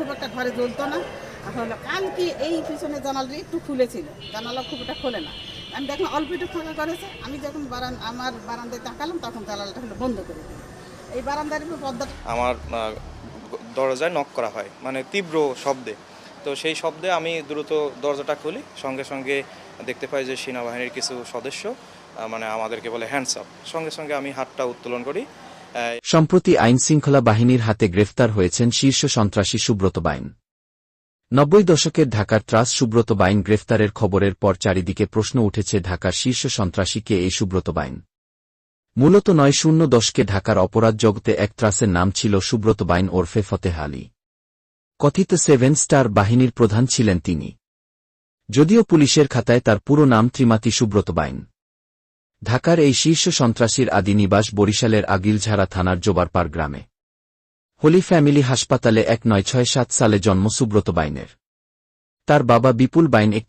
খুব একটা ঘরে জ্বলতো না। হলো কালকে এই পিছনে জানালাটা একটু খুলেছিল, জানালা খুব একটা খোলে না। আমি দেখলাম অল্প একটু ফাঁকা করেছে, আমি যখন আমার বারান্দায় তাকালাম তখন জানালাটা হলো বন্ধ করে দিল। এই বারান্দার উপর পর্দাটা আমার দরজায় নক করা হয়, মানে তীব্র শব্দে। তো সেই শব্দে আমি দ্রুত দরজাটা খুলি, সঙ্গে সঙ্গে দেখতে পাই যে সেনাবাহিনীর কিছু সদস্য মানে আমাদেরকে বলে হ্যান্ডস আপ। সঙ্গে সঙ্গে আমি হাতটা উত্তোলন করি। সম্প্রতি আইনশৃঙ্খলা বাহিনীর হাতে গ্রেফতার হয়েছেন শীর্ষ সন্ত্রাসী সুব্রত বাইন। ৯০ দশকের ঢাকার ত্রাস সুব্রত বাইন গ্রেফতারের খবরের পর চারিদিকে প্রশ্ন উঠেছে ঢাকার শীর্ষ সন্ত্রাসী কে এই সুব্রত বাইন। মূলত ৯০ দশকে ঢাকার অপরাধ জগতে এক ত্রাসের নাম ছিল সুব্রত বাইন ওরফে ফতেহ আলী। কথিত 7 স্টার বাহিনীর প্রধান ছিলেন তিনি, যদিও পুলিশের খাতায় তার পুরো নাম ত্রিমাতি সুব্রত বাইন। ঢাকার এই শীর্ষ সন্ত্রাসীর আদি নিবাস বরিশালের আগিলঝাড়া থানার জোবারপাড় গ্রামে। হোলি ফ্যামিলি হাসপাতালে 1967 সালে জন্ম সুব্রত বাইনের। তার বাবা বিপুল বাইন একটি